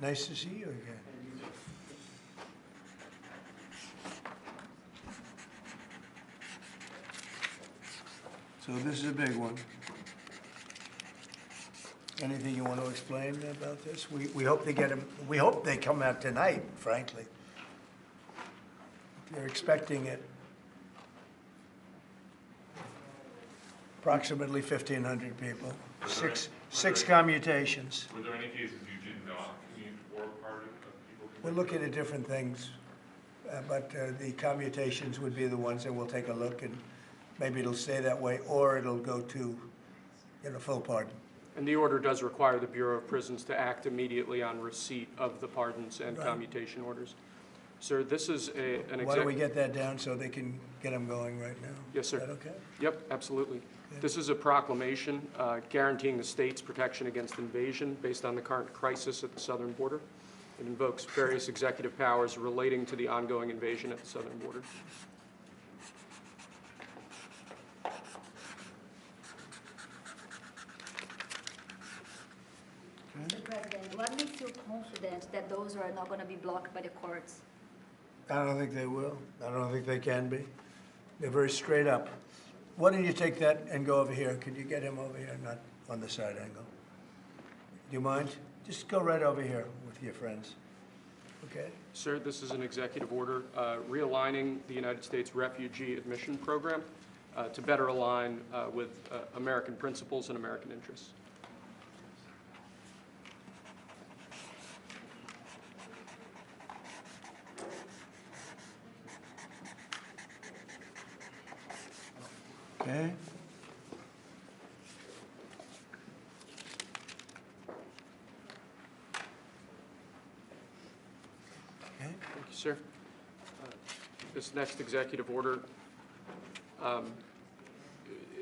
Nice to see you again. So this is a big one. Anything you want to explain about this? We hope they get them. We hope they come out tonight, frankly. They're expecting it. Approximately 1,500 people. Six commutations. Were there any cases you did not commute or part of people? We're looking at different things, but the commutations would be the ones that we'll take a look, and maybe it'll stay that way, or it'll go to, full pardon. And the order does require the Bureau of Prisons to act immediately on receipt of the pardons and commutation orders. Sir, this is an Why don't we get that down so they can get them going right now? Yes, sir. Is that okay? Yep, absolutely. Okay. This is a proclamation guaranteeing the state's protection against invasion based on the current crisis at the southern border. It invokes various executive powers relating to the ongoing invasion at the southern border. Mr. President, what makes you confident that those are not going to be blocked by the courts? I don't think they will. I don't think they can be. They're very straight up. Why don't you take that and go over here? Could you get him over here, not on the side angle? Do you mind? Just go right over here with your friends. Okay? Sir, this is an executive order realigning the United States refugee admission program to better align with American principles and American interests. Okay. Thank you, sir. This next executive order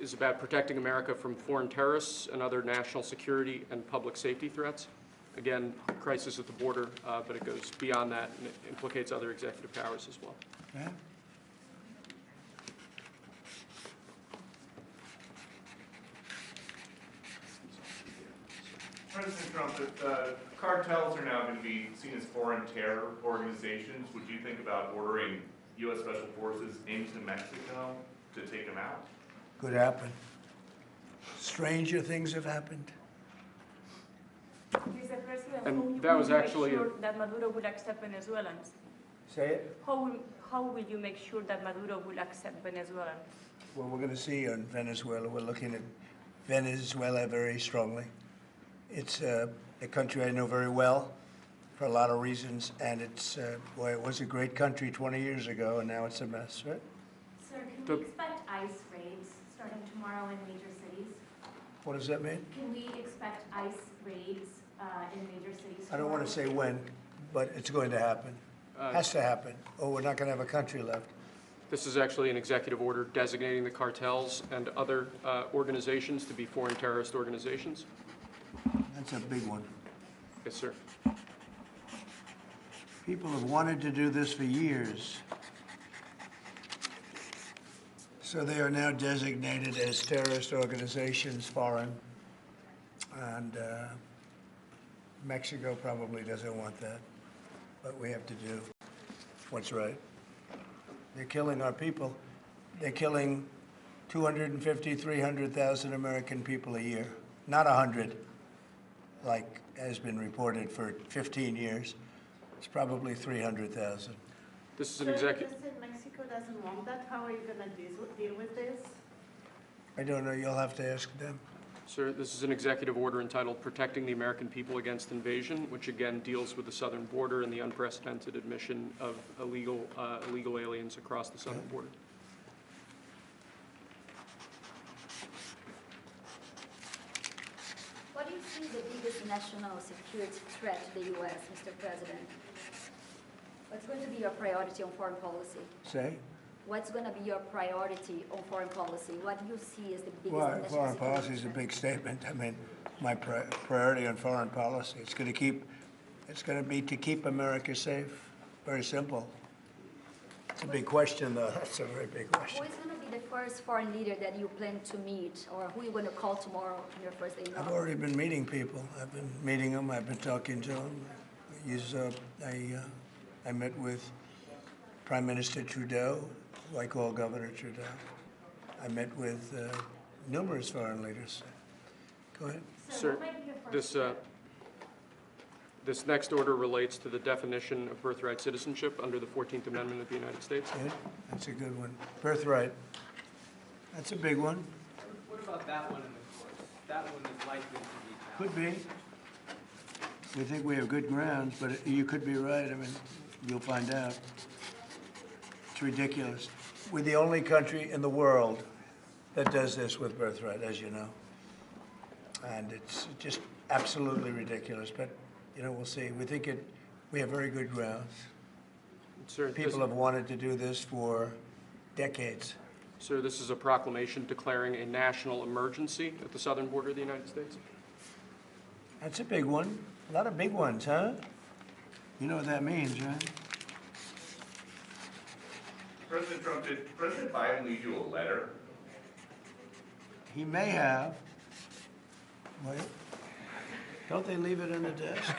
is about protecting America from foreign terrorists and other national security and public safety threats. Again, crisis at the border, but it goes beyond that and it implicates other executive powers as well. Okay. President Trump, if cartels are now going to be seen as foreign terror organizations, would you think about ordering U.S. Special Forces into Mexico to take them out? Could happen. Stranger things have happened. Mr. President, And that was actually sure that Maduro will accept Venezuelans? Say it. How will you make sure that Maduro will accept Venezuelans? Well, we're going to see on Venezuela. We're looking at Venezuela very strongly. It's a country I know very well for a lot of reasons, and it's, boy, it was a great country 20 years ago, and now it's a mess, right? Sir, can we expect ICE raids starting tomorrow in major cities? What does that mean? Can we expect ICE raids in major cities tomorrow? I don't want to say when, but it's going to happen. Has to happen, or we're not going to have a country left. This is actually an executive order designating the cartels and other organizations to be foreign terrorist organizations. That's a big one. Yes, sir. People have wanted to do this for years. So they are now designated as terrorist organizations, foreign. And Mexico probably doesn't want that. But we have to do what's right. They're killing our people. They're killing 250, 300,000 American people a year. Not 100, like has been reported for 15 years. It's probably 300,000. This is an So executive. you said Mexico doesn't want that. How are you going to deal with this? I don't know. You'll have to ask them. Sir, this is an executive order entitled Protecting the American People Against Invasion, which again deals with the southern border and the unprecedented admission of illegal aliens across the southern border. What do you see the biggest national security threat to the U.S., Mr. President? What's going to be your priority on foreign policy? Say? What's going to be your priority on foreign policy? What do you see as the biggest Well, national foreign security policy is a threat? big statement. I mean, my priority on foreign policy, it's going to be to keep America safe. Very simple. It's a big question, though. That's a very big question. Who is going to be the first foreign leader that you plan to meet, or who are you going to call tomorrow on your first day in I've office? already been meeting people. I've been meeting them. I've been talking to them. I met with Prime Minister Trudeau, who I call Governor Trudeau. I met with numerous foreign leaders. Go ahead. Sir, what might be your first this next order relates to the definition of birthright citizenship under the 14th Amendment of the United States. Good. That's a good one. Birthright. That's a big one. What about that one in the course? That one is likely to be challenged. Could be. We think we have good grounds, but you could be right. I mean, you'll find out. It's ridiculous. We're the only country in the world that does this with birthright, as you know. And it's just absolutely ridiculous. But, you know, we'll see. We have very good grounds. Sir, People have wanted to do this for decades. Sir, this is a proclamation declaring a national emergency at the southern border of the United States. That's a big one. A lot of big ones, huh? You know what that means, right? President Trump, did President Biden leave you a letter? He may have. Wait. Don't they leave it in the desk?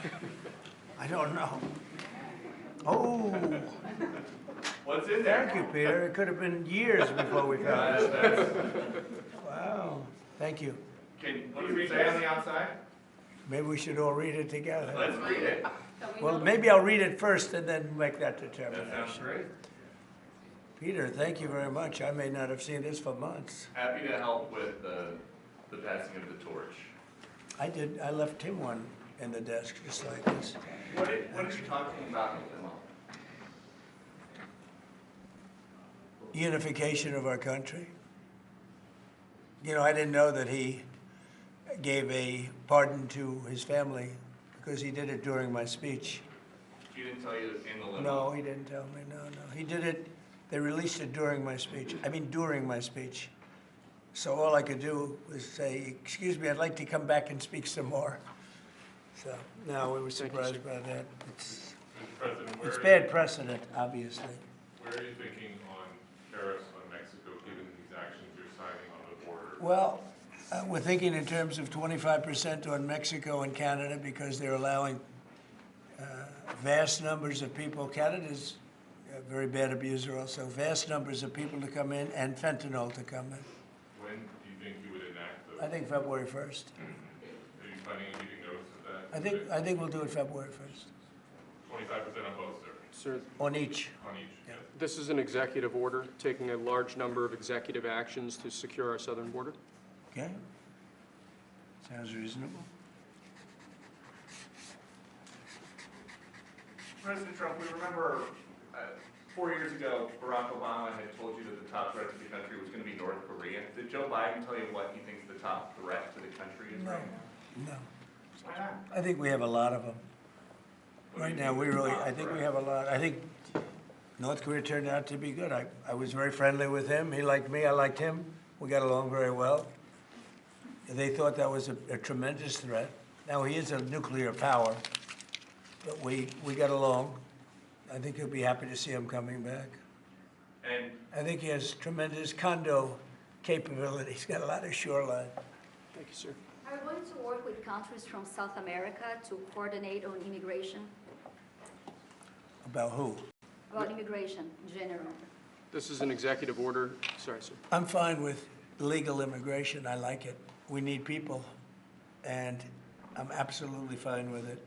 I don't know. Oh, What's in there? thank you, Peter. It could have been years before we found it. Wow. Thank you. What does it say on the outside? Maybe we should all read it together. Let's read it. Well, maybe I'll read it first and then make that That determination. sounds great. Peter, thank you very much. I may not have seen this for months. Happy to help with the passing of the torch. I did. I left him one in the desk, just like this. What are you talking about in the limo? Unification of our country. You know, I didn't know that he gave a pardon to his family because he did it during my speech. He didn't tell you in the limo? No, he didn't tell me. No. He did it. They released it during my speech. I mean, during my speech. So all I could do was say, excuse me, I'd like to come back and speak some more. So, no, we were surprised by that. It's bad precedent, obviously. Where are you thinking on tariffs on Mexico, given these actions you're signing on the border? Well, we're thinking in terms of 25% on Mexico and Canada because they're allowing vast numbers of people. Canada's a very bad abuser also. Vast numbers of people to come in and fentanyl to come in. When do you think you would enact those? I think February 1st. Are you planning on giving notice of that? I think we'll do it February 1st. 25% on both, sir? Sir, On each. On each? Yeah. this is an executive order taking a large number of executive actions to secure our southern border. Okay? Sounds reasonable. President Trump, we remember 4 years ago, Barack Obama had told you that the top threat to the country was going to be North Korea. Did Joe Biden tell you what he thinks the top threat to the country is right now? No. Why not? I think we have a lot of them. Right now, I think we have a lot. I think North Korea turned out to be good. I was very friendly with him. He liked me. I liked him. We got along very well. They thought that was a tremendous threat. Now, he is a nuclear power, but we got along. I think he'll be happy to see him coming back. And I think he has tremendous condo capability. He's got a lot of shoreline. Thank you, sir. Are we going to work with countries from South America to coordinate on immigration? About who? About immigration in general? This is an executive order. Sorry, sir. I'm fine with legal immigration. I like it. We need people, and I'm absolutely fine with it.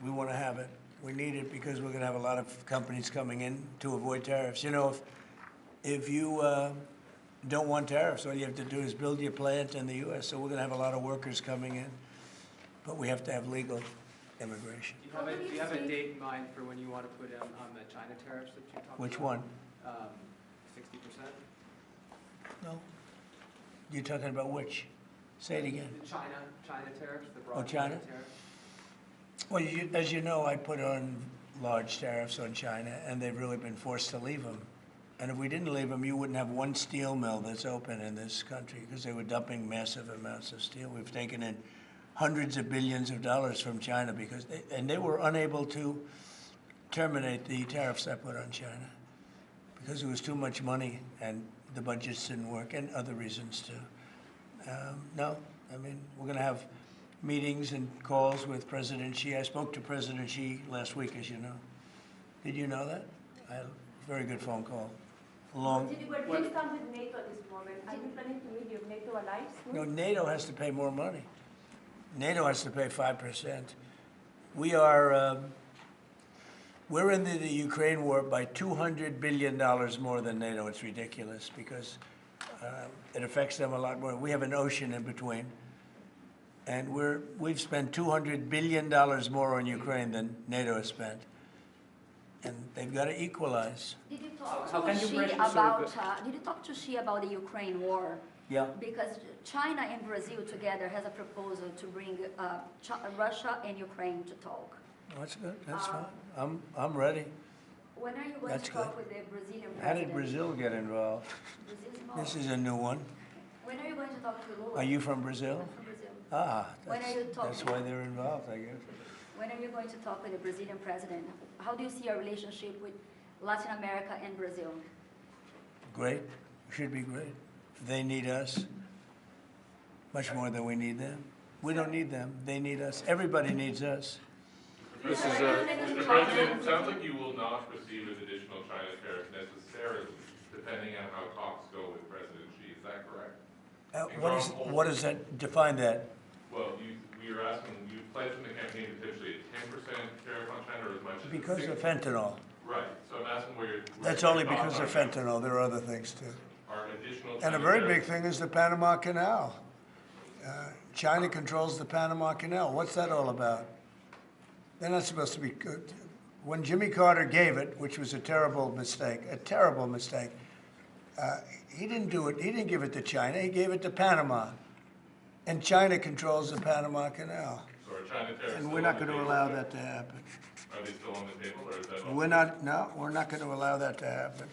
We want to have it. We need it because we're going to have a lot of companies coming in to avoid tariffs. You know, if you don't want tariffs, all you have to do is build your plant in the U.S., so we're going to have a lot of workers coming in. But we have to have legal immigration. Do you have a date in mind for when you want to put in on the China tariffs that you talked about? Which one? 60%? No. You're talking about which? Say it again. The China tariffs, the Oh, broad China? tariffs? Well, as you know, I put on large tariffs on China, and they've really been forced to leave them. And if we didn't leave them, you wouldn't have one steel mill that's open in this country because they were dumping massive amounts of steel. We've taken in hundreds of billions of dollars from China because they were unable to terminate the tariffs I put on China because it was too much money and the budgets didn't work and other reasons too. No, I mean, we're going to have meetings and calls with President Xi. I spoke to President Xi last week, as you know. Did you know that? I had a very good phone call. Where do you stand with NATO at this moment? Are you planning to meet your NATO allies? No, NATO has to pay more money. NATO has to pay 5%. We are, we're in the Ukraine war by $200 billion more than NATO. It's ridiculous because it affects them a lot more. We have an ocean in between. And we've spent $200 billion more on Ukraine than NATO has spent. And they've got to equalize. Did you talk to Xi about? Did you talk to Xi about the Ukraine war? Yeah. Because China and Brazil together has a proposal to bring Russia and Ukraine to talk. That's good. That's fine. I'm ready. When are you going to talk with the Brazilian president? How did Brazil get involved? This is a new one. When are you going to talk to Lula? Are you from Brazil? I'm from Brazil. That's why they're involved, I guess. When are you going to talk with the Brazilian president? How do you see our relationship with Latin America and Brazil? Great. Should be great. They need us much more than we need them. We don't need them. They need us. Everybody needs us. This is Mr. President, it sounds like you will not proceed with additional China tariffs necessarily, depending on how talks go with President Xi. Is that correct? What does that define that? Well, you were asking, you pledged in the campaign potentially a 10% tariff on China or as much as Because 6%. of fentanyl. Right. So I'm asking where you're. That's only because of fentanyl. There are other things too. Are additional And a China very tariffs- big thing is the Panama Canal. China controls the Panama Canal. What's that all about? They're not supposed to be good. When Jimmy Carter gave it, which was a terrible mistake, he didn't do it. He didn't give it to China. He gave it to Panama. And China controls the Panama Canal. So are China tariffs And still we're not on the going to table? allow that to happen. Are they still on the table or is that? We're not going to allow that to happen.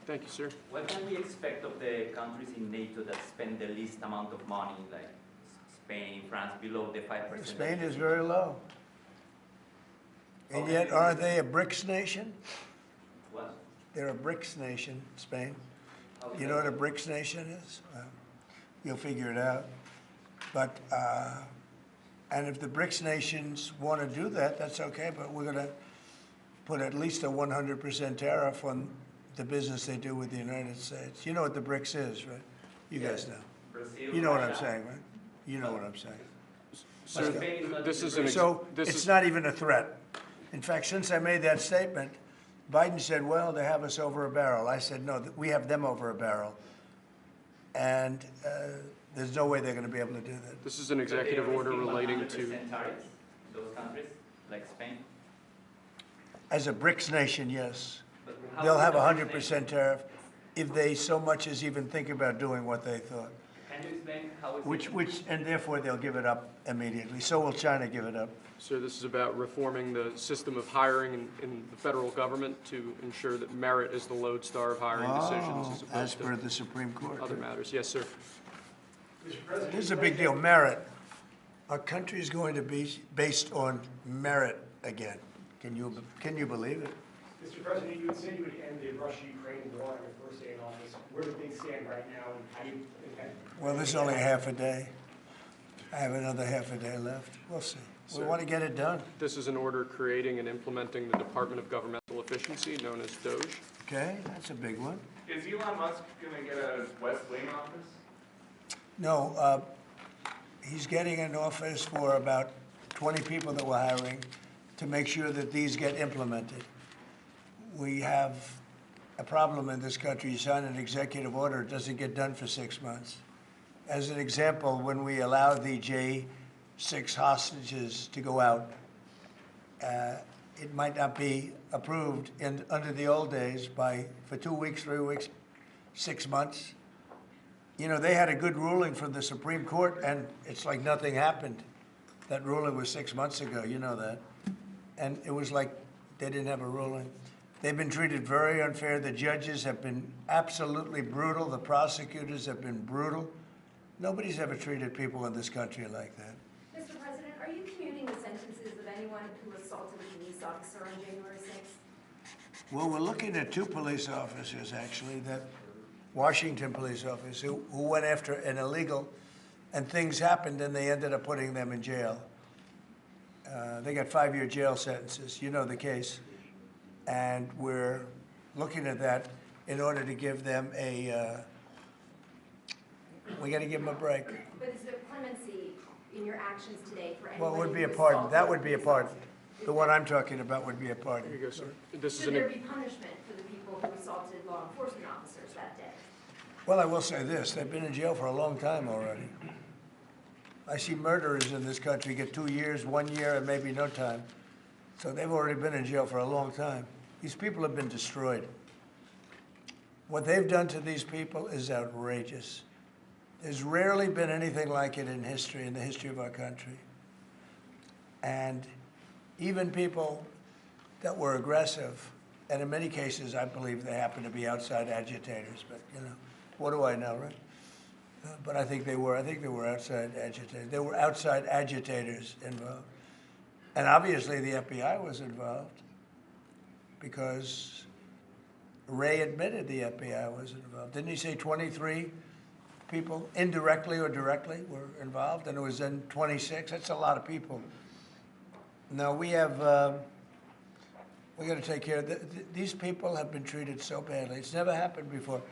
Thank you, sir. What can we expect of the countries in NATO that spend the least amount of money, like Spain, France, below the 5%? Spain is very low. And yet, are they a BRICS nation? What? They're a BRICS nation, Spain. How is You that? know what a BRICS nation is? You'll figure it out. But, and if the BRICS nations want to do that, that's okay, but we're going to put at least a 100% tariff on the business they do with the United States. You know what the BRICS is, right? You guys know. Brazil, You know what I'm Russia. saying, right? You know what I'm saying. Sir, Spain is not this in is the an, BRICS. So this it's is, not even a threat. In fact, since I made that statement, Biden said, well, they have us over a barrel. I said, no, we have them over a barrel. And there's no way they're going to be able to do that. this is an But they executive are order risking relating 100% to, tariffs, those countries, like Spain. As a BRICS nation, yes. But how They'll is have a the BRICS 100% nation? tariff if they so much as even think about doing what they thought. Can you explain how is it? And therefore they'll give it up immediately. So will China give it up. sir, this is about reforming the system of hiring in the federal government to ensure that merit is the lodestar of hiring decisions as As opposed per to the Supreme Court. other matters. Yes, sir. This is a big deal, merit. Our country is going to be based on merit again. Can you believe it? Mr. President, you had said you would end the Russia-Ukraine war on your first day in office. Where do things stand right now, and how do you intend? Well, this is only half a day. I have another half a day left. We'll see. We Sir. want to get it done. This is an order creating and implementing the Department of Governmental Efficiency, known as DOGE. Okay, that's a big one. Is Elon Musk gonna get a West Wing office? No, he's getting an office for about 20 people that we're hiring to make sure that these get implemented. We have a problem in this country. You sign an executive order, it doesn't get done for 6 months. As an example, when we allowed the J6 hostages to go out, it might not be approved under the old days for 2 weeks, 3 weeks, 6 months. You know, they had a good ruling from the Supreme Court, and it's like nothing happened. That ruling was 6 months ago, you know that. And it was like they didn't have a ruling. They've been treated very unfair. The judges have been absolutely brutal. The prosecutors have been brutal. Nobody's ever treated people in this country like that. Mr. President, are you commuting the sentences of anyone who assaulted a police officer on January 6th? Well, we're looking at 2 police officers, actually, that Washington police officers who went after an illegal and things happened, and they ended up putting them in jail. They got 5-year jail sentences. You know the case. And we're looking at that in order to give them we got to give them a break. But is there clemency in your actions today for anyone? Well, it would be a who pardon. assaulted That would be a police pardon. officers? The one I'm talking about would be a pardon. Here you go, sir. This is Should there be punishment for the people who assaulted law enforcement officers that day? Well, I will say this. They've been in jail for a long time already. I see murderers in this country get 2 years, 1 year, and maybe no time. So they've already been in jail for a long time. These people have been destroyed. What they've done to these people is outrageous. There's rarely been anything like it in history, in the history of our country. And even people that were aggressive, and in many cases, I believe they happen to be outside agitators, but, you know, what do I know, right? But I think they were outside agitators. There were outside agitators involved. And obviously the FBI was involved because Ray admitted the FBI was involved. Didn't he say 23 people, indirectly or directly, were involved? And it was then 26. That's a lot of people. Now we have, we got to take care of these people have been treated so badly. It's never happened before.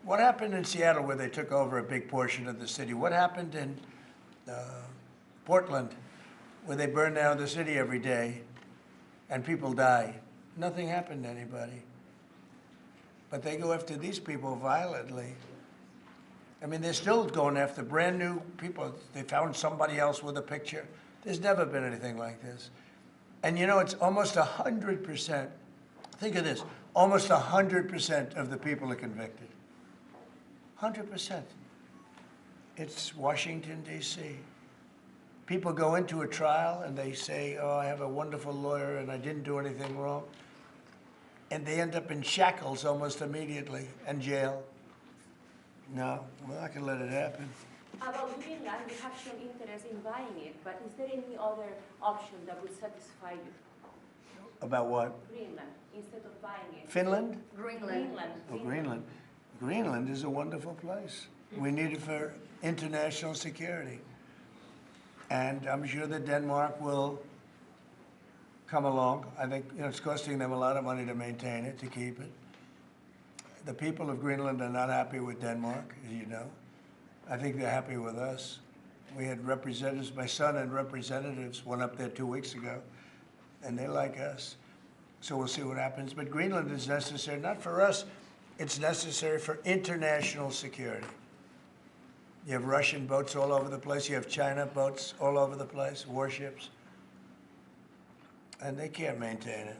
What happened in Seattle where they took over a big portion of the city? What happened in Portland where they burn down the city every day and people die? Nothing happened to anybody. But they go after these people violently. I mean, they're still going after brand new people. They found somebody else with a picture. There's never been anything like this. And you know, it's almost 100%. Think of this, almost 100% of the people are convicted. 100%. It's Washington, D.C. People go into a trial and they say, oh, I have a wonderful lawyer and I didn't do anything wrong. And they end up in shackles almost immediately and jail. No, we're not going to let it happen. About Greenland, you have shown interest in buying it, but is there any other option that would satisfy you? About what? Greenland, instead of buying it. Finland? Greenland. Oh, Greenland. Greenland is a wonderful place. We need it for international security. And I'm sure that Denmark will come along. I think it's costing them a lot of money to maintain it, to keep it. The people of Greenland are not happy with Denmark, as you know. I think they're happy with us. We had representatives, my son and representatives went up there 2 weeks ago, and they like us. So we'll see what happens. But Greenland is necessary, not for us, it's necessary for international security. You have Russian boats all over the place. You have China boats all over the place, warships. And they can't maintain it.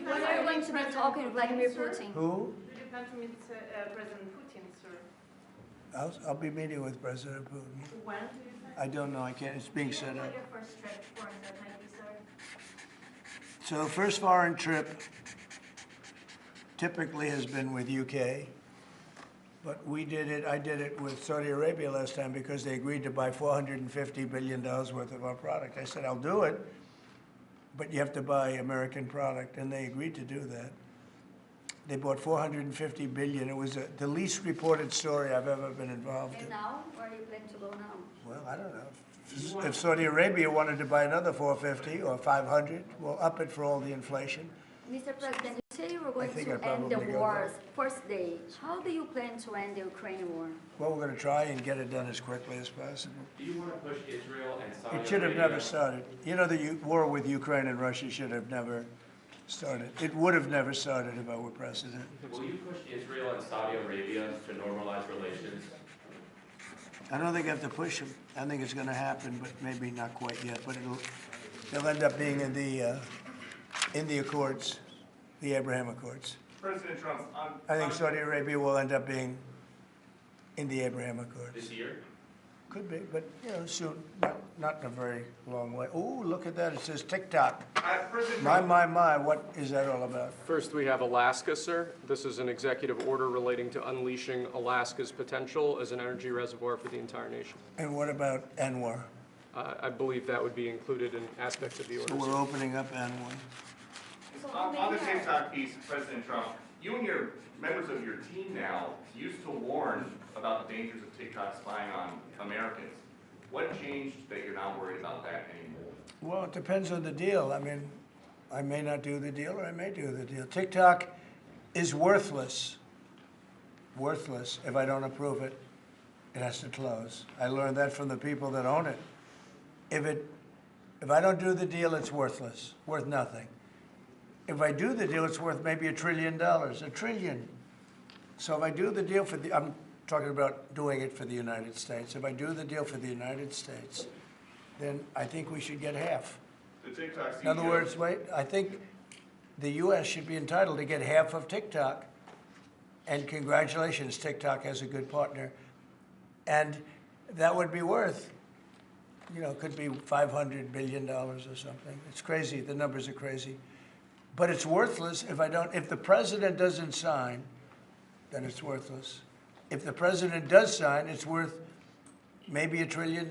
When are you going to be talking to Vladimir Putin? Who? Do you plan to meet President Putin, sir? I'll be meeting with President Putin. When do you think? I don't know. I can't. It's being set up. What your first trip foreign trip might be, sir? So the first foreign trip typically has been with UK, but I did it with Saudi Arabia last time because they agreed to buy $450 billion worth of our product. I said, I'll do it, but you have to buy American product, and they agreed to do that. They bought $450 billion. It was the least reported story I've ever been involved in. And now, where are you planning to go now? Well, I don't know. If Saudi Arabia wanted to buy another 450 or 500, we'll up it for all the inflation. Mr. President, you say you were going think to I'd end the probably go war's first day. How do you plan to end the Ukraine war? Well, we're going to try and get it done as quickly as possible. Do you want to push Israel and Saudi Arabia? It should have never started. You know, the war with Ukraine and Russia should have never started. It would have never started if I were president. Will you push Israel and Saudi Arabia to normalize relations? I don't think I have to push them. I think it's going to happen, but maybe not quite yet. But they'll end up being in the Accords, the Abraham Accords. President Trump, I think Saudi Arabia will end up being in the Abraham Accords. This year? Could be, but soon, not in a very long way. Oh, look at that! It says TikTok. My! What is that all about? First, we have Alaska, sir. This is an executive order relating to unleashing Alaska's potential as an energy reservoir for the entire nation. And what about ANWR? I believe that would be included in aspects of the order. So we're opening up ANWR. On the TikTok piece, President Trump, you and your members of your team now used to warn about the dangers of TikTok spying on Americans. What changed that you're not worried about that anymore? Well, it depends on the deal. I mean, I may not do the deal or I may do the deal. TikTok is worthless if I don't approve it. It has to close. I learned that from the people that own it. If I don't do the deal, it's worthless, worth nothing. If I do the deal, it's worth maybe $1 trillion, $1 trillion. So if I do the deal I'm talking about doing it for the United States. If I do the deal for the United States, then I think we should get half. The TikTok CEO. In other words, I think the U.S. should be entitled to get half of TikTok. And congratulations, TikTok has a good partner. And that would be worth, could be $500 billion or something. It's crazy. The numbers are crazy. But it's worthless if the president doesn't sign, then it's worthless. If the president does sign, it's worth maybe $1 trillion.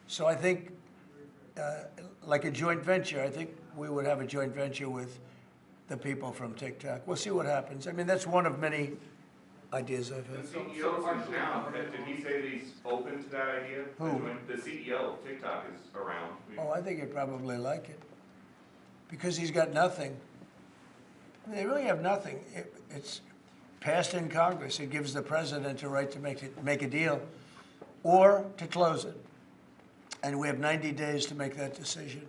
So I think, like a joint venture, I think we would have a joint venture with the people from TikTok. We'll see what happens. I mean, that's one of many ideas I've had. The CEO is now, did he say that he's open to that idea? Who? The CEO of TikTok is around. Oh, I think he'd probably like it. Because he's got nothing. I mean, they really have nothing. It's passed in Congress. It gives the president a right to make a deal or to close it. And we have 90 days to make that decision.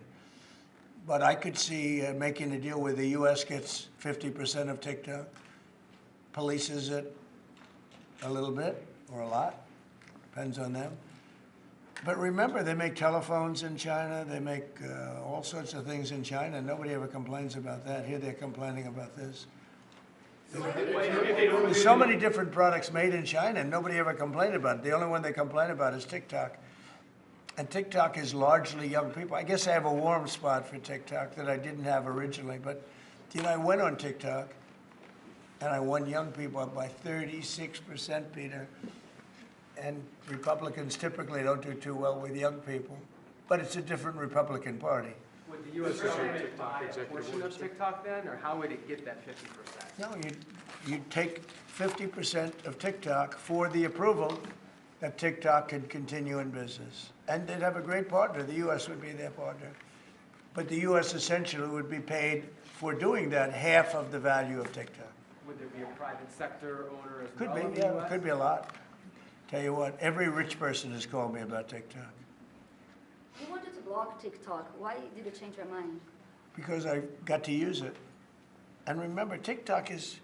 But I could see making a deal where the U.S. gets 50% of TikTok, polices it a little bit or a lot, depends on them. But remember, they make telephones in China, they make all sorts of things in China, and nobody ever complains about that. Here they're complaining about this. There's so many different products made in China, and nobody ever complained about it. The only one they complain about is TikTok. And TikTok is largely young people. I guess I have a warm spot for TikTok that I didn't have originally. But, I went on TikTok, and I won young people up by 36%, Peter. And Republicans typically don't do too well with young people. But it's a different Republican Party. Would the U.S. government buy a portion of TikTok then, or how would it get that 50%? No, you'd take 50% of TikTok for the approval that TikTok could continue in business. And they'd have a great partner. The U.S. would be their partner. But the U.S. essentially would be paid for doing that half of the value of TikTok. Would there be a private sector owner as Could well in be, the yeah, US? could be a lot. Tell you what, every rich person has called me about TikTok. You wanted to block TikTok. Why did you change your mind? Because I got to use it. And remember, TikTok is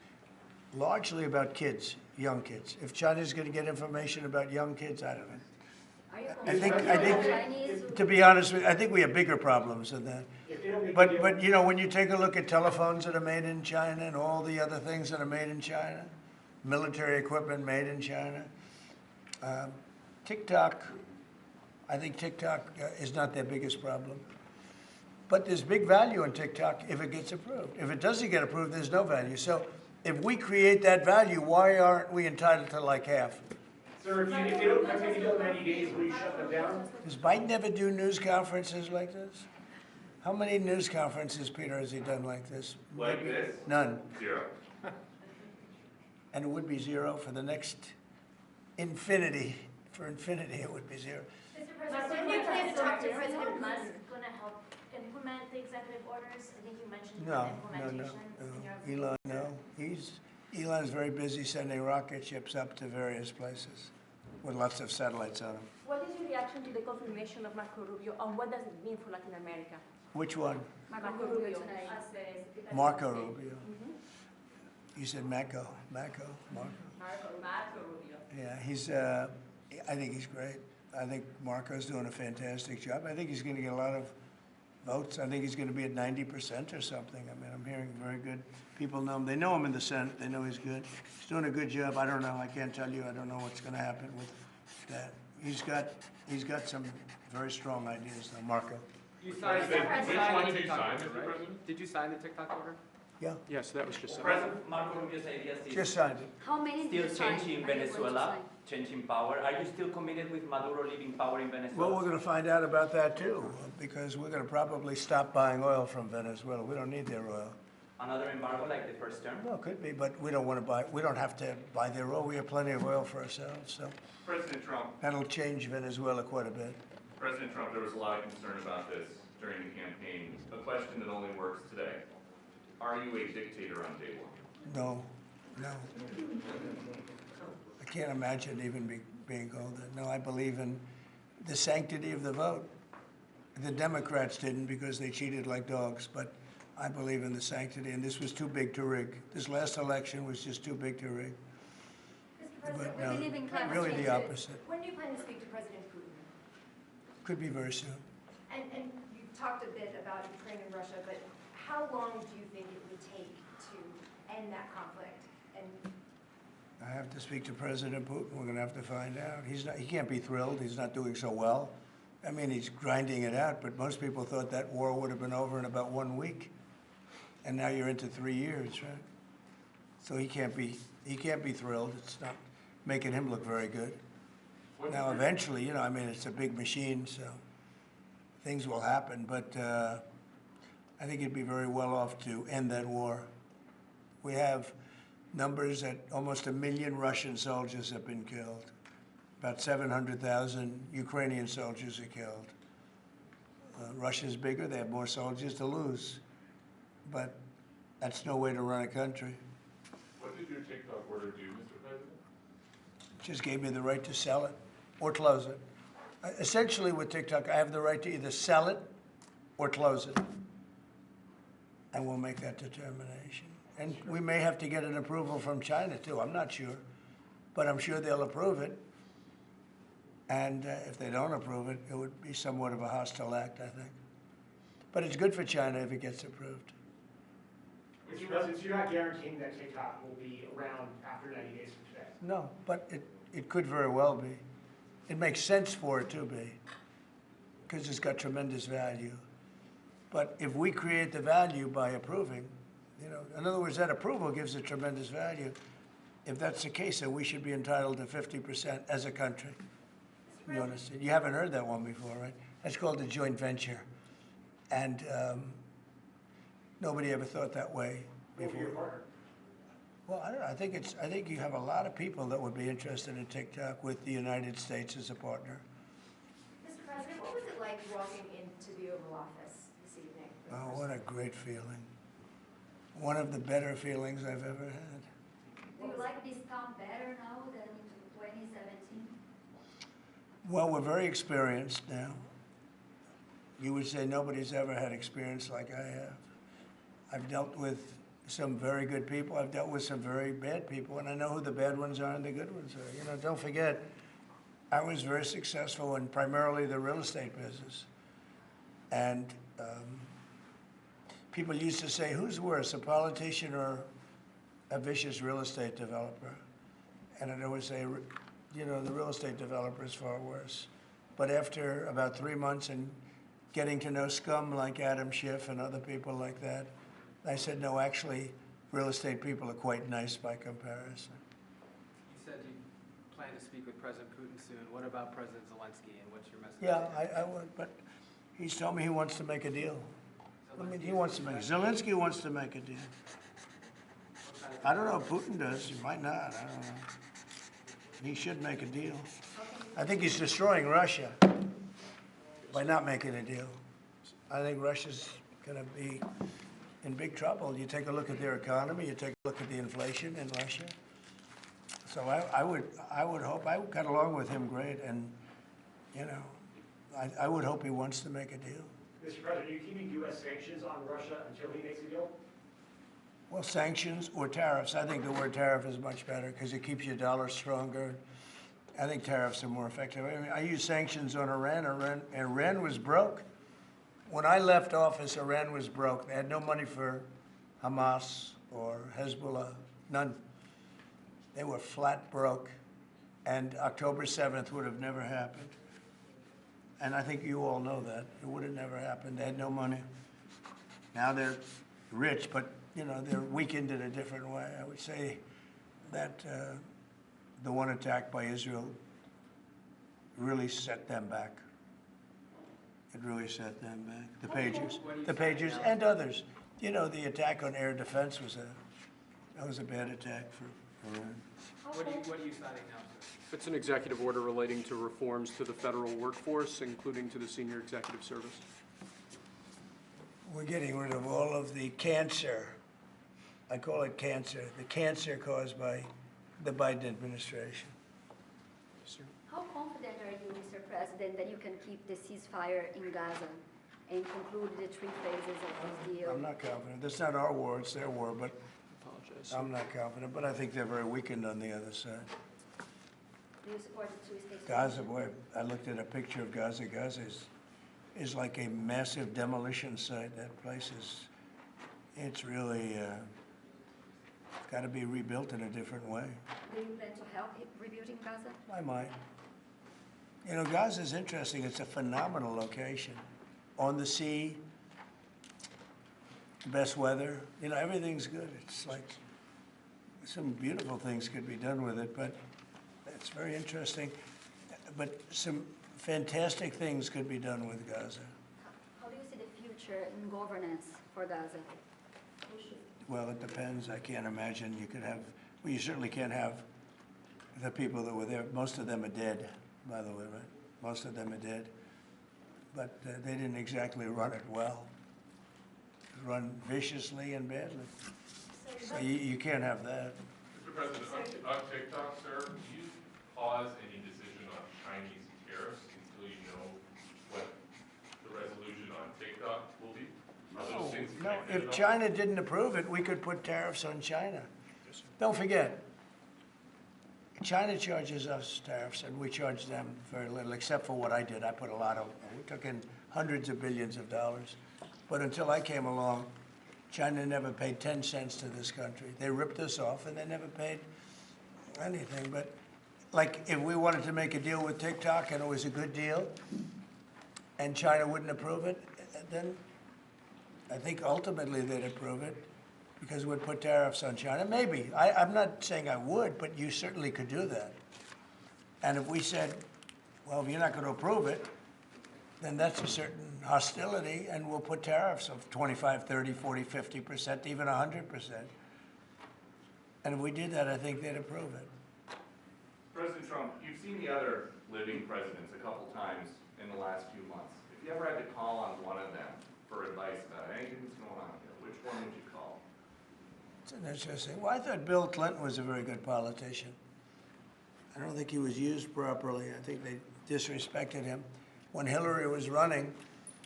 largely about kids, young kids. If China's going to get information about young kids, I don't know. I think, to be honest with you, I think we have bigger problems than that. But when you take a look at telephones that are made in China and all the other things that are made in China, military equipment made in China, TikTok, I think TikTok is not their biggest problem. But there's big value in TikTok if it gets approved. If it doesn't get approved, there's no value. So if we create that value, why aren't we entitled to like half? Sir, if they don't continue to go 90 days, will you shut them down? Does Biden ever do news conferences like this? How many news conferences, Peter, has he done like this? Like this? None. 0. And it would be 0 for the next infinity. For infinity, it would be 0. Mr. President, when you plan to talk to President Musk, going to help implement the executive orders? I think you mentioned implementation in your Elon, no. Elon's very busy sending rocket ships up to various places with lots of satellites on them. What is your reaction to the confirmation of Marco Rubio, and what does it mean for Latin America? Which one? Marco Rubio. Marco Rubio. You said Marco. Marco Rubio. Yeah, I think he's great. I think Marco's doing a fantastic job. I think he's going to get a lot of votes. I think he's going to be at 90% or something. I mean, I'm hearing very good. People know him. They know him in the Senate. They know he's good. He's doing a good job. I don't know. I can't tell you. I don't know what's going to happen with that. He's got some very strong ideas, though, Marco. You signed the TikTok order, right? Did you sign the TikTok order? Yeah. Yes, that was just President Marco Rubio's ideas is just signed it. How many still did you sign? changing Venezuela, changing power. Are you still committed with Maduro leaving power in Venezuela? Well, we're going to find out about that, too, because we're going to probably stop buying oil from Venezuela. We don't need their oil. Another embargo like the first term? Well, it could be, but we don't want to buy. We don't have to buy their oil. We have plenty of oil for ourselves, so President Trump. that'll change Venezuela quite a bit. President Trump, there was a lot of concern about this during the campaign. A question that only works today. Are you a dictator on day one? No, no. I can't imagine even being called that. No, I believe in the sanctity of the vote. The Democrats didn't because they cheated like dogs, but I believe in the sanctity, and this was too big to rig. This last election was just too big to rig. But no, really the opposite. When do you plan to speak to President Putin? Could be very soon. And you talked a bit about Ukraine and Russia, but how long do you think it would take to end that conflict? And I have to speak to President Putin. We're going to have to find out. He can't be thrilled. He's not doing so well. I mean, he's grinding it out, but most people thought that war would have been over in about 1 week. And now you're into 3 years, right? So he can't be thrilled. It's not making him look very good. Now, eventually, you know, I mean, it's a big machine, so things will happen. But I think he'd be very well off to end that war. We have numbers that almost 1 million Russian soldiers have been killed. About 700,000 Ukrainian soldiers are killed. Russia's bigger. They have more soldiers to lose. But that's no way to run a country. What did your TikTok order do, Mr. President? It just gave me the right to sell it or close it. Essentially with TikTok, I have the right to either sell it or close it. And we'll make that determination. And we may have to get an approval from China too. I'm not sure. But I'm sure they'll approve it. And if they don't approve it, it would be somewhat of a hostile act, I think. But it's good for China if it gets approved. Mr. President, so you're not guaranteeing that TikTok will be around after 90 days from today? No, but it could very well be. It makes sense for it to be, because it's got tremendous value. But if we create the value by approving, you know, in other words, that approval gives it tremendous value. If that's the case, then we should be entitled to 50% as a country. You understand? You haven't heard that one before, right? That's called a joint venture. And nobody ever thought that way before. Well, I don't know. I think you have a lot of people that would be interested in TikTok with the United States as a partner. Mr. President, what was it like walking into the Oval Office this evening? Oh, what a great feeling. One of the better feelings I've ever had. Do you like this town better now than in 2017? Well, we're very experienced now. You would say nobody's ever had experience like I have. I've dealt with some very good people. I've dealt with some very bad people, and I know who the bad ones are and the good ones are. You know, don't forget, I was very successful in primarily the real estate business. And people used to say, who's worse, a politician or a vicious real estate developer? And I'd always say, you know, the real estate developer is far worse. But after about 3 months and getting to know scum like Adam Schiff and other people like that, I said, no, actually, real estate people are quite nice by comparison. You said you plan to speak with President Putin soon. What about President Zelensky, and what's your message? Yeah, I would, but he's told me he wants to make a deal. I mean, Zelensky wants to make a deal. I don't know if Putin does. He might not. I don't know. He should make a deal. I think he's destroying Russia by not making a deal. I think Russia's going to be in big trouble. You take a look at their economy. You take a look at the inflation in Russia. So I would hope. I got along with him great, and you know, I would hope he wants to make a deal. Mr. President, are you keeping U.S. sanctions on Russia until he makes a deal? Well, sanctions or tariffs. I think the word tariff is much better because it keeps your dollar stronger. I think tariffs are more effective. I mean, I use sanctions on Iran. Iran was broke. When I left office, Iran was broke. They had no money for Hamas or Hezbollah, none. They were flat broke. And October 7th would have never happened. And I think you all know that. It would have never happened. They had no money. Now they're rich, but you know, they're weakened in a different way. I would say that the one attack by Israel really set them back. It really set them back. The pagers and others. You know, the attack on air defense was a bad attack What are you signing now, sir? It's an executive order relating to reforms to the federal workforce, including to the senior executive service. We're getting rid of all of the cancer. I call it cancer, the cancer caused by the Biden administration. How confident are you, Mr. President, that you can keep the ceasefire in Gaza and conclude the 3 phases of this deal? I'm not confident. That's not our war, it's their war, but I'm not confident. But I think they're very weakened on the other side. Do you support the 2-state Gaza, boy, I looked at a picture of Gaza. Gaza is like a massive demolition site. That place is, it's really, got to be rebuilt in a different way. Do you plan to help rebuilding Gaza? I might. You know, Gaza is interesting. It's a phenomenal location. On the sea, best weather. You know, everything's good. It's like some beautiful things could be done with it, but it's very interesting. But some fantastic things could be done with Gaza. How do you see the future in governance for Gaza? Well, it depends. I can't imagine you could have, well, you certainly can't have the people that were there. Most of them are dead, by the way, right? Most of them are dead. But they didn't exactly run it well. Run viciously and badly. So you can't have that. Mr. President, on TikTok, sir, do you pause any decision on Chinese tariffs until you know what the resolution on TikTok will be? Are those things No, connected at if all? China didn't approve it, we could put tariffs on China. Don't forget, China charges us tariffs, and we charge them very little, except for what I did. I put a lot of, we took in hundreds of billions of dollars. But until I came along, China never paid 10 cents to this country. They ripped us off, and they never paid anything. But like, if we wanted to make a deal with TikTok, and it was a good deal, and China wouldn't approve it, then I think ultimately they'd approve it, because we'd put tariffs on China. Maybe. I'm not saying I would, but you certainly could do that. And if we said, well, if you're not going to approve it, then that's a certain hostility, and we'll put tariffs of 25, 30, 40, 50%, even 100%. And if we did that, I think they'd approve it. President Trump, you've seen the other living presidents a couple times in the last few months. If you ever had to call on one of them for advice about anything that's going on here, which one would you call? It's an interesting. Well, I thought Bill Clinton was a very good politician. I don't think he was used properly. I think they disrespected him. When Hillary was running,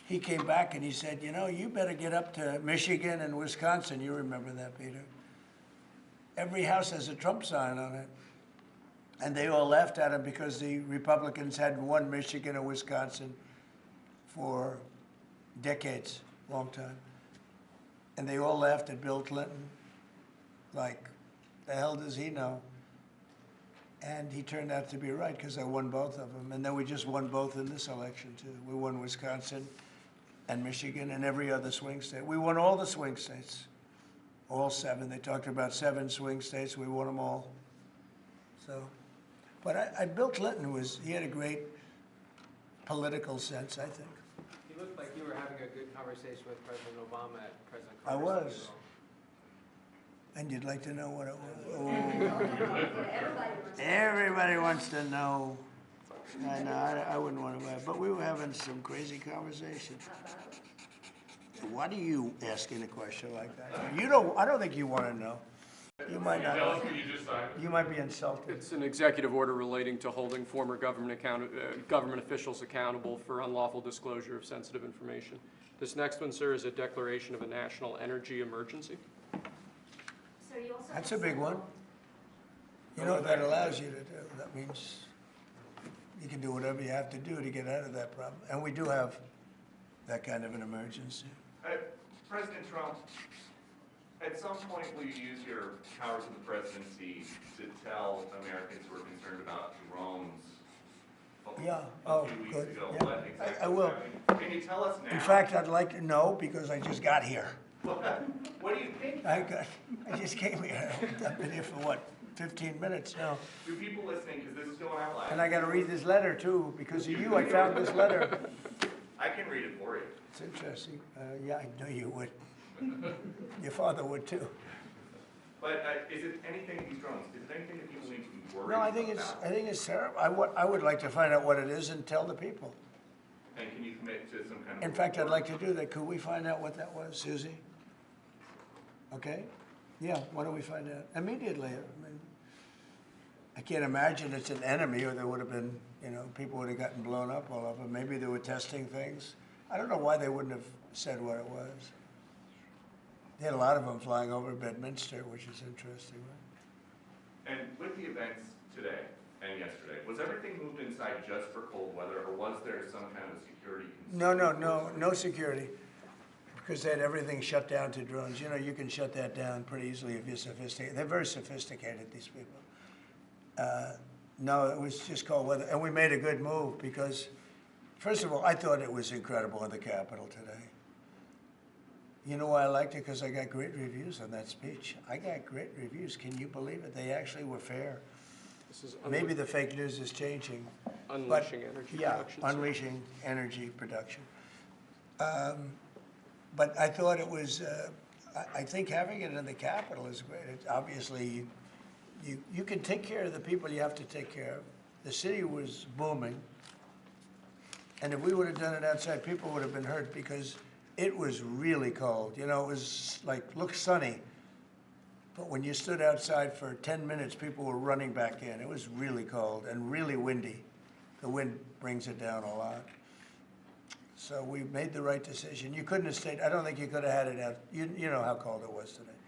he came back and he said, you know, you better get up to Michigan and Wisconsin. You remember that, Peter? Every house has a Trump sign on it. And they all laughed at him because the Republicans hadn't won Michigan or Wisconsin for decades, long time. And they all laughed at Bill Clinton. Like, the hell does he know? And he turned out to be right, because I won both of them. And then we just won both in this election, too. We won Wisconsin and Michigan and every other swing state. We won all the swing states, all 7. They talked about 7 swing states. We won them all. So, but Bill Clinton he had a great political sense, I think. You looked like you were having a good conversation with President Obama at President I Carter's was. funeral. And you'd like to know what it was? Oh. Everybody wants to know. I know, I wouldn't want to, but we were having some crazy conversation. Why do you asking a question like that? I don't think you want to know. You might not like it. You might be insulted. It's an executive order relating to holding former government officials accountable for unlawful disclosure of sensitive information. This next one, sir, is a declaration of a national energy emergency. That's a big one. You know what that allows you to do? That means you can do whatever you have to do to get out of that problem. And we do have that kind of an emergency. President Trump, at some point will you use your powers of the presidency to tell Americans who are concerned about drones? Yeah. A few weeks Good. ago, Yeah. what exactly I will. Can you tell us now? In fact, I'd like to know, because I just got here. What do you think? I just came here. I've been here for, what, 15 minutes now. Do people listening, because this is going out live. And I got to read this letter, too. Because of you, I found this letter. I can read it for you. It's interesting. Yeah, I know you would. Your father would, too. But is it anything, these drones, is it anything that people need to be worried No, about? I think it's terrible. I would like to find out what it is and tell the people. And can you commit to some kind of? In fact, I'd like to do that. Could we find out what that was, Susie? Okay? Yeah, why don't we find out immediately? I mean, I can't imagine it's an enemy, or there would have been, you know, people would have gotten blown up all over. Maybe they were testing things. I don't know why they wouldn't have said what it was. They had a lot of them flying over Bedminster, which is interesting, right? And with the events today and yesterday, was everything moved inside just for cold weather, or was there some kind of security concern? No security, because they had everything shut down to drones. You know, you can shut that down pretty easily if you're sophisticated. They're very sophisticated, these people. No, it was just cold weather, and we made a good move because, first of all, I thought it was incredible in the Capitol today. You know why I liked it? Because I got great reviews on that speech. I got great reviews. Can you believe it? They actually were fair. This is Maybe the fake news is changing. Unleashing energy production. Yeah, unleashing energy production. But I thought it was, I think having it in the Capitol is great. It's obviously, you can take care of the people you have to take care of. The city was booming. And if we would have done it outside, people would have been hurt because it was really cold. You know, it was like, looked sunny. But when you stood outside for 10 minutes, people were running back in. It was really cold and really windy. The wind brings it down a lot. So we made the right decision. You couldn't have stayed. I don't think you could have had it out. You know how cold it was today.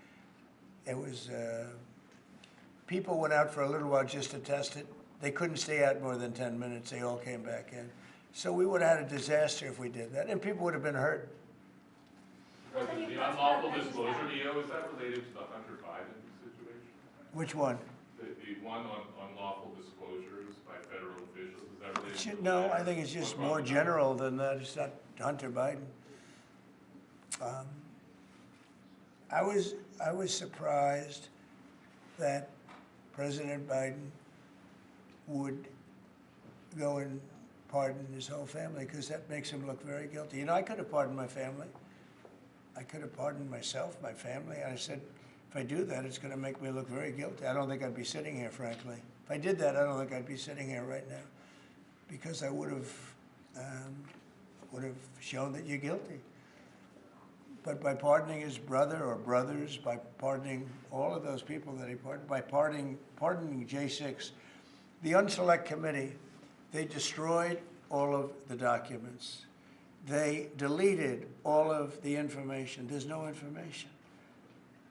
It was, people went out for a little while just to test it. They couldn't stay out more than 10 minutes. They all came back in. So we would have had a disaster if we did that, and people would have been hurt. The unlawful disclosure, EO, is that related to the Hunter Biden situation? Which one? The one on unlawful disclosures by federal officials, is that related to? No, I think it's just more general than that. It's not Hunter Biden. I was surprised that President Biden would go and pardon his whole family, because that makes him look very guilty. You know, I could have pardoned my family. I could have pardoned myself, my family. I said, if I do that, it's going to make me look very guilty. I don't think I'd be sitting here, frankly. If I did that, I don't think I'd be sitting here right now, because I would have shown that you're guilty. But by pardoning his brother or brothers, by pardoning all of those people that he pardoned, by pardoning J6, the Unselect Committee, they destroyed all of the documents. They deleted all of the information. There's no information.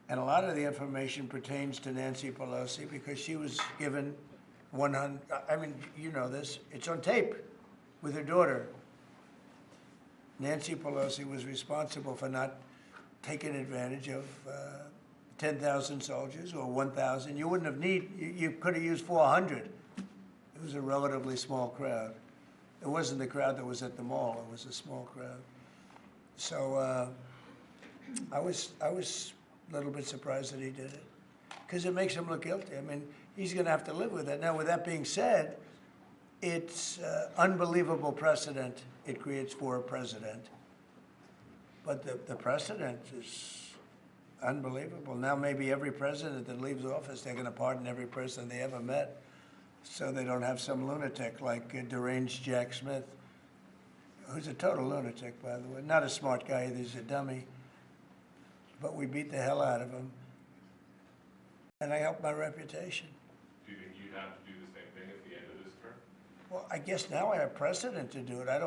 And a lot of the information pertains to Nancy Pelosi because she was given 100, I mean, you know this, it's on tape with her daughter. Nancy Pelosi was responsible for not taking advantage of 10,000 soldiers or 1,000. You wouldn't have you could have used 400. It was a relatively small crowd. It wasn't the crowd that was at the mall. It was a small crowd. So I was a little bit surprised that he did it, because it makes him look guilty. I mean, he's going to have to live with that. Now, with that being said, it's unbelievable precedent it creates for a president. But the precedent is unbelievable. Now maybe every president that leaves office, they're going to pardon every person they ever met, so they don't have some lunatic like deranged Jack Smith, who's a total lunatic, by the way. Not a smart guy either, he's a dummy. But we beat the hell out of him. And I helped my reputation. Do you think you'd have to do the same thing at the end of this term? Well, I guess now I have precedent to do it. I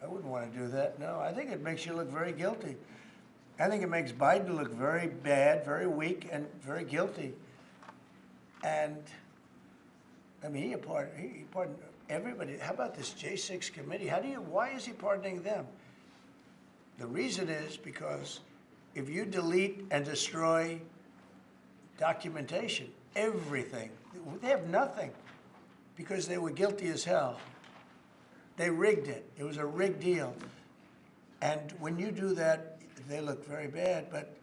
wouldn't want to do that, no. I think it makes you look very guilty. I think it makes Biden look very bad, very weak, and very guilty. And I mean, he pardoned everybody. How about this J6 committee? Why is he pardoning them? The reason is because if you delete and destroy documentation, everything, they have nothing, because they were guilty as hell. They rigged it. It was a rigged deal. And when you do that, they look very bad, but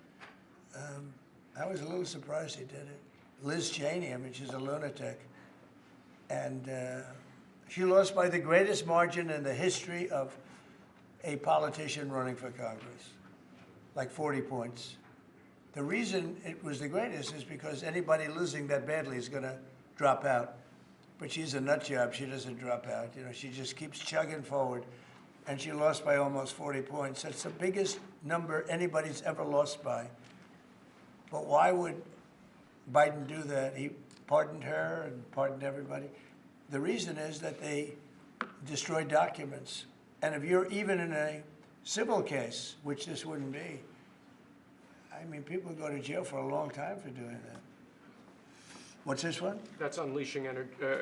I was a little surprised he did it. Liz Cheney, I mean, she's a lunatic. And she lost by the greatest margin in the history of a politician running for Congress, like 40 points. The reason it was the greatest is because anybody losing that badly is going to drop out. But she's a nut job. She doesn't drop out. You know, she just keeps chugging forward. And she lost by almost 40 points. That's the biggest number anybody's ever lost by. But why would Biden do that? He pardoned her and pardoned everybody. The reason is that they destroyed documents. And if you're even in a civil case, which this wouldn't be, I mean, people go to jail for a long time for doing that. What's this one? That's unleashing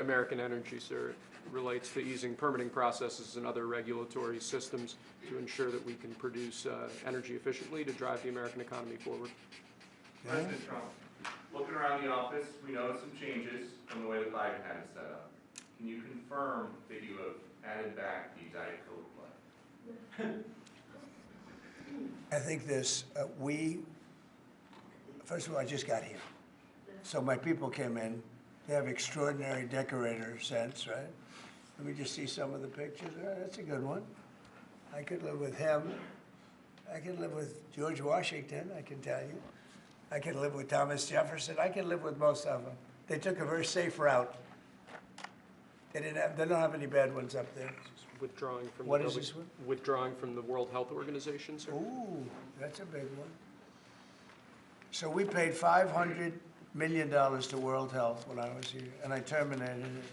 American energy, sir. It relates to easing permitting processes and other regulatory systems to ensure that we can produce energy efficiently to drive the American economy forward. President Trump, looking around the office, we noticed some changes from the way the Biden had it set up. Can you confirm that you have added back the Diet Coke play? I think this, first of all, I just got here. So my people came in. They have extraordinary decorator sense, right? Let me just see some of the pictures. That's a good one. I could live with him. I could live with George Washington, I can tell you. I could live with Thomas Jefferson. I could live with most of them. They took a very safe route. They don't have any bad ones up there. Withdrawing from What is this one? Withdrawing from the World Health Organization, sir. Ooh, that's a big one. So we paid $500 million to World Health when I was here, and I terminated it.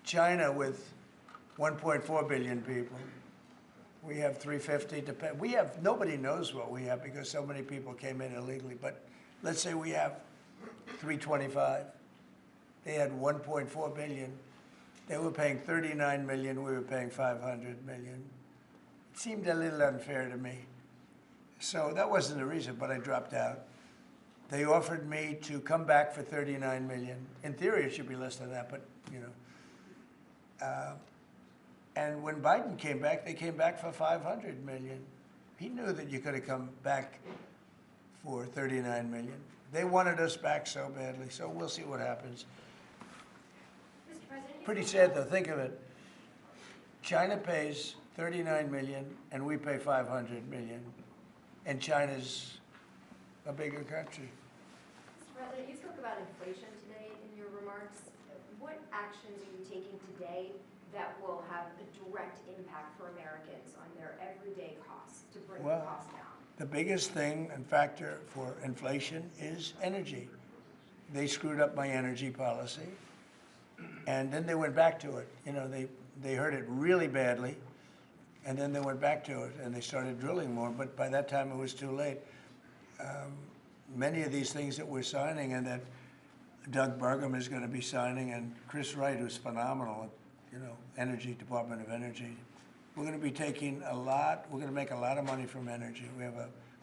China with 1.4 billion people. We have 350 to pay. We have, nobody knows what we have because so many people came in illegally, but let's say we have 325. They had 1.4 billion. They were paying 39 million, we were paying 500 million. It seemed a little unfair to me. So that wasn't the reason, but I dropped out. They offered me to come back for 39 million. In theory, it should be less than that, but you know. And when Biden came back, they came back for 500 million. He knew that you could have come back for 39 million. They wanted us back so badly, so we'll see what happens. Pretty sad though, think of it. China pays 39 million and we pay 500 million. And China's a bigger country. Mr. President, you spoke about inflation today in your remarks. What actions are you taking today that will have a direct impact for Americans on their everyday costs to bring the cost down? The biggest thing and factor for inflation is energy. They screwed up my energy policy. And then they went back to it. You know, they hurt it really badly, and then they went back to it, and they started drilling more, but by that time it was too late. Many of these things that we're signing and that Doug Burgum is going to be signing, and Chris Wright, who's phenomenal, you know, Department of Energy, we're going to be taking we're going to make a lot of money from energy.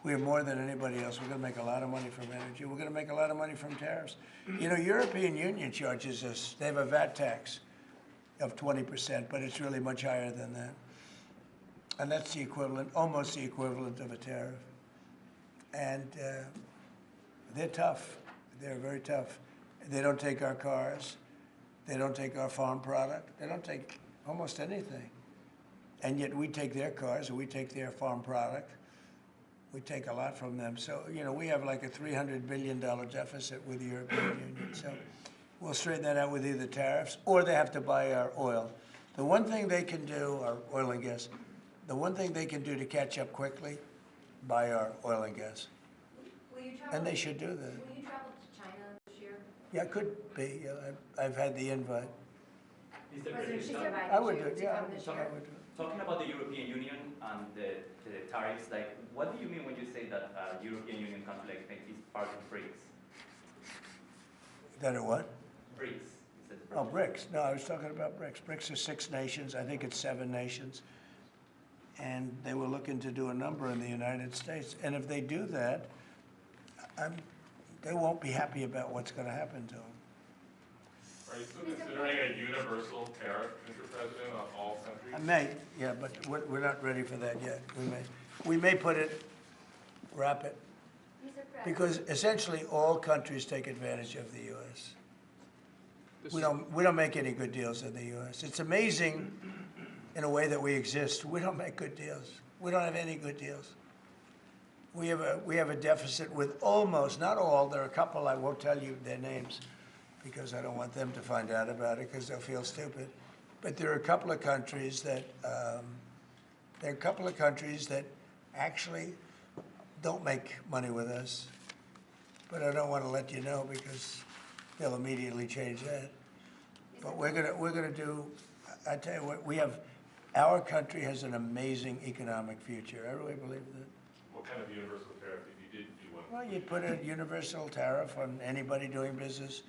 We have more than anybody else. We're going to make a lot of money from energy. We're going to make a lot of money from tariffs. You know, European Union charges us, they have a VAT tax of 20%, but it's really much higher than that. And that's the equivalent, almost the equivalent of a tariff. And they're tough. They're very tough. They don't take our cars. They don't take our farm product. They don't take almost anything. And yet we take their cars, or we take their farm product. We take a lot from them. So, you know, we have like a $300 billion deficit with the European Union. So we'll straighten that out with either tariffs or they have to buy our oil. The one thing they can do, our oil and gas, the one thing they can do to catch up quickly, buy our oil and gas. Will you travel, and they should do that. Will you travel to China this year? Yeah, it could be. I've had the invite. I would do it, yeah. Talking about the European Union and the tariffs, like, what do you mean when you say that European Union country like Spain is part of BRICS? That are what? BRICS. Oh, BRICS. No, I was talking about BRICS. BRICS are 6 nations. I think it's 7 nations. And they were looking to do a number in the United States. And if they do that, they won't be happy about what's going to happen to them. Are you still considering a universal tariff, Mr. President, on all countries? I may, yeah, but we're not ready for that yet. We may wrap it, because essentially all countries take advantage of the U.S. We don't make any good deals in the U.S. It's amazing in a way that we exist. We don't make good deals. We don't have any good deals. We have a deficit with almost, not all, there are a couple, I won't tell you their names because I don't want them to find out about it because they'll feel stupid. But there are a couple of countries that, actually don't make money with us. But I don't want to let you know because they'll immediately change that. But we're gonna do, I tell you what, our country has an amazing economic future. I really believe that. What kind of universal tariff if you did do one? Well, you'd put a universal tariff on anybody doing business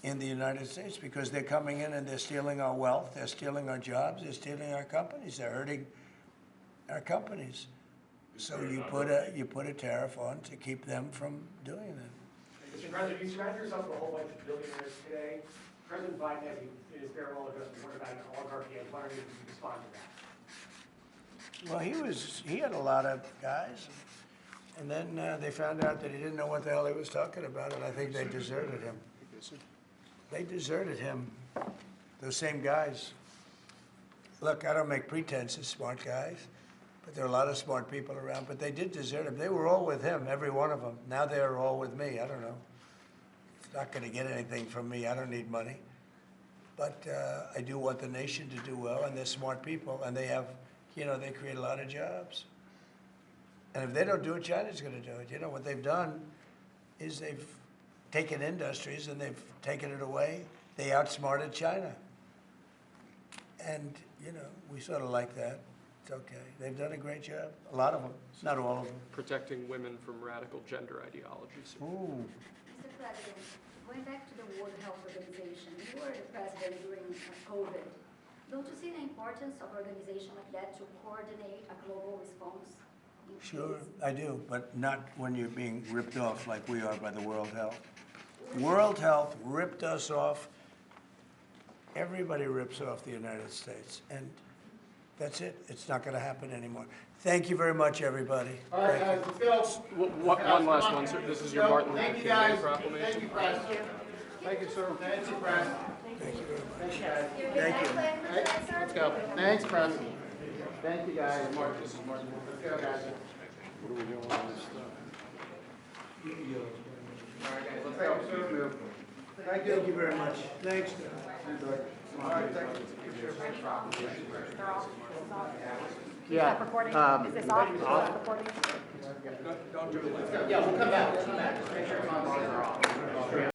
in the United States because they're coming in and they're stealing our wealth, they're stealing our jobs, they're stealing our companies, they're hurting our companies. So you put a tariff on to keep them from doing that. Mr. President, you surrounded yourself with a whole bunch of billionaires today. President Biden, as in his farewell address, warned about an oligarchy. I was wondering if you could respond to that. Well, he had a lot of guys, and then they found out that he didn't know what the hell he was talking about, and I think they deserted him. They deserted him, those same guys. Look, I don't make pretenses, smart guys, but there are a lot of smart people around, but they did desert him. They were all with him, every one of them. Now they're all with me, I don't know. It's not gonna get anything from me, I don't need money. But I do want the nation to do well, and they're smart people, and they have, they create a lot of jobs. And if they don't do it, China's gonna do it. What they've done is they've taken industries and they've taken it away. They outsmarted China. And, we sort of like that. It's okay. They've done a great job. A lot of them, not all of them. Protecting women from radical gender ideologies. Ooh. Mr. President, going back to the World Health Organization, you were the president during COVID. Don't you see the importance of an organization like that to coordinate a global response? Sure, I do, but not when you're being ripped off like we are by the World Health. World Health ripped us off. Everybody rips off the United States, and that's it. It's not going to happen anymore. Thank you very much, everybody. All right, guys, let's go. One last one, sir. This is your Martin Luther King Day proclamation. Thank you, Press. Thank you, sir. Thank you, Press. Thank you very much. Thank you. Let's go. Thanks, Press. Thank you, guys. This is Martin. Let's go, guys. What are we doing on this stuff? All right, guys, let's go. Thank you very much. Thanks. Yeah. Recording? Is this off? Recording? Yeah, we'll come back. Just make sure it's on.